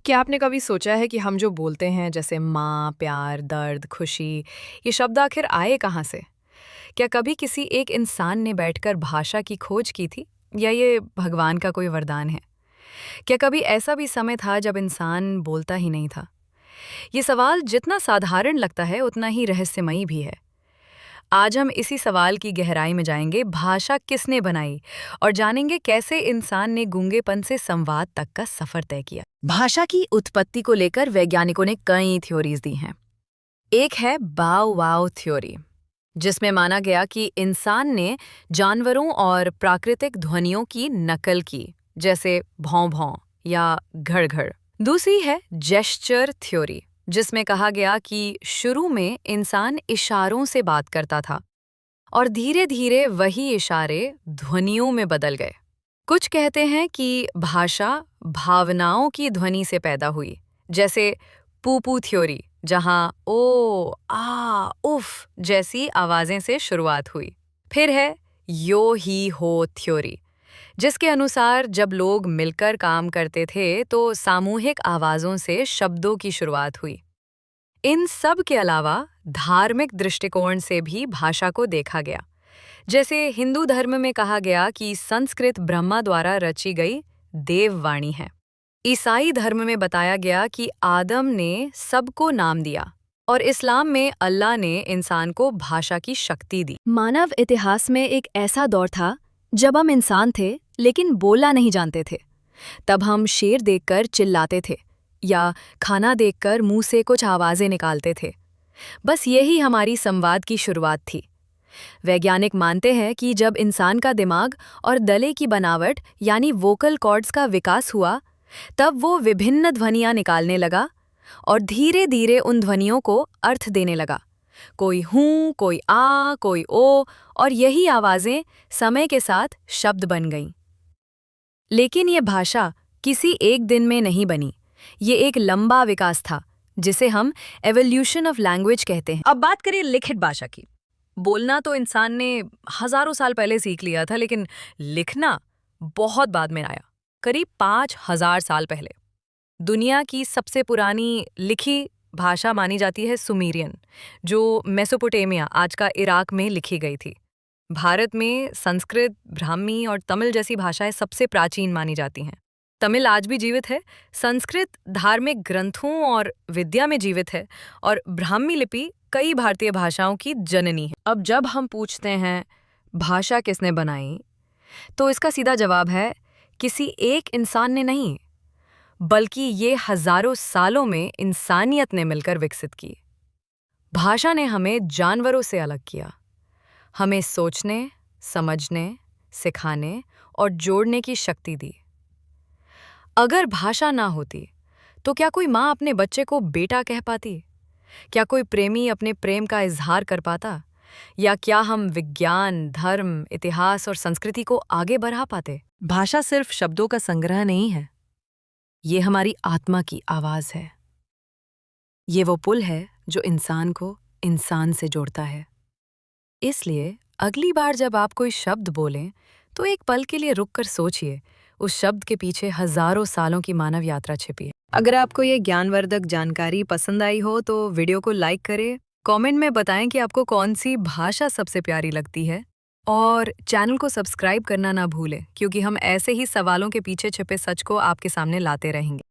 क्या आपने कभी सोचा है कि हम जो बोलते हैं जैसे माँ, प्यार, दर्द, खुशी, ये शब्द आखिर आए कहाँ से? क्या कभी किसी एक इंसान ने बैठकर भाषा की खोज की थी? या ये भगवान का कोई वरदान है? क्या कभी ऐसा भी समय था जब इंसान बोलता ही नहीं था? ये सवाल जितना साधारण लगता है उतना ही रहस्यमयी भी है। आज हम इसी सवाल की गहराई में जाएंगे, भाषा किसने बनाई, और जानेंगे कैसे इंसान ने गूंगेपन से संवाद तक का सफर तय किया। भाषा की उत्पत्ति को लेकर वैज्ञानिकों ने कई थ्योरीज दी हैं। एक है बाओ वाओ थ्योरी, जिसमें माना गया कि इंसान ने जानवरों और प्राकृतिक ध्वनियों की नकल की, जैसे भौं भौं या घड़ घड़। दूसरी है जेस्चर थ्योरी, जिसमें कहा गया कि शुरू में इंसान इशारों से बात करता था और धीरे धीरे वही इशारे ध्वनियों में बदल गए। कुछ कहते हैं कि भाषा भावनाओं की ध्वनि से पैदा हुई, जैसे पूपू थ्योरी, जहां ओ, आ, उफ जैसी आवाजें से शुरुआत हुई। फिर है यो ही हो थ्योरी, जिसके अनुसार जब लोग मिलकर काम करते थे तो सामूहिक आवाजों से शब्दों की शुरुआत हुई। इन सब के अलावा धार्मिक दृष्टिकोण से भी भाषा को देखा गया। जैसे हिंदू धर्म में कहा गया कि संस्कृत ब्रह्मा द्वारा रची गई देववाणी है। ईसाई धर्म में बताया गया कि आदम ने सबको नाम दिया, और इस्लाम में अल्लाह ने इंसान को भाषा की शक्ति दी। मानव इतिहास में एक ऐसा दौर था जब हम इंसान थे लेकिन बोलना नहीं जानते थे। तब हम शेर देखकर चिल्लाते थे या खाना देखकर मुंह से कुछ आवाजें निकालते थे। बस यही हमारी संवाद की शुरुआत थी। वैज्ञानिक मानते हैं कि जब इंसान का दिमाग और गले की बनावट यानी वोकल कॉर्ड्स का विकास हुआ, तब वो विभिन्न ध्वनियां निकालने लगा और धीरे धीरे उन ध्वनियों को अर्थ देने लगा। कोई हूं, कोई आ, कोई ओ, और यही आवाजें समय के साथ शब्द बन गईं। लेकिन ये भाषा किसी एक दिन में नहीं बनी। ये एक लंबा विकास था, जिसे हम एवोल्यूशन ऑफ लैंग्वेज कहते हैं। अब बात करें लिखित भाषा की। बोलना तो इंसान ने हजारों साल पहले सीख लिया था, लेकिन लिखना बहुत बाद में आया, करीब 5000 साल पहले। दुनिया की सबसे पुरानी लिखी भाषा मानी जाती है सुमेरियन, जो मेसोपोटामिया, आज का इराक में लिखी गई थी। भारत में संस्कृत, ब्राह्मी और तमिल जैसी भाषाएं सबसे प्राचीन मानी जाती हैं। तमिल आज भी जीवित है, संस्कृत धार्मिक ग्रंथों और विद्या में जीवित है, और ब्राह्मी लिपि कई भारतीय भाषाओं की जननी है। अब जब हम पूछते हैं भाषा किसने बनाई, तो इसका सीधा जवाब है किसी एक इंसान ने नहीं, बल्कि ये हजारों सालों में इंसानियत ने मिलकर विकसित की। भाषा ने हमें जानवरों से अलग किया, हमें सोचने, समझने, सिखाने और जोड़ने की शक्ति दी। अगर भाषा ना होती तो क्या कोई माँ अपने बच्चे को बेटा कह पाती? क्या कोई प्रेमी अपने प्रेम का इजहार कर पाता? या क्या हम विज्ञान, धर्म, इतिहास और संस्कृति को आगे बढ़ा पाते? भाषा सिर्फ शब्दों का संग्रह नहीं है, ये हमारी आत्मा की आवाज है। ये वो पुल है जो इंसान को इंसान से जोड़ता है। इसलिए अगली बार जब आप कोई शब्द बोलें, तो एक पल के लिए रुककर सोचिए, उस शब्द के पीछे हजारों सालों की मानव यात्रा छिपी है। अगर आपको ये ज्ञानवर्धक जानकारी पसंद आई हो तो वीडियो को लाइक करें, कमेंट में बताएं कि आपको कौन सी भाषा सबसे प्यारी लगती है, और चैनल को सब्सक्राइब करना ना भूलें, क्योंकि हम ऐसे ही सवालों के पीछे छिपे सच को आपके सामने लाते रहेंगे।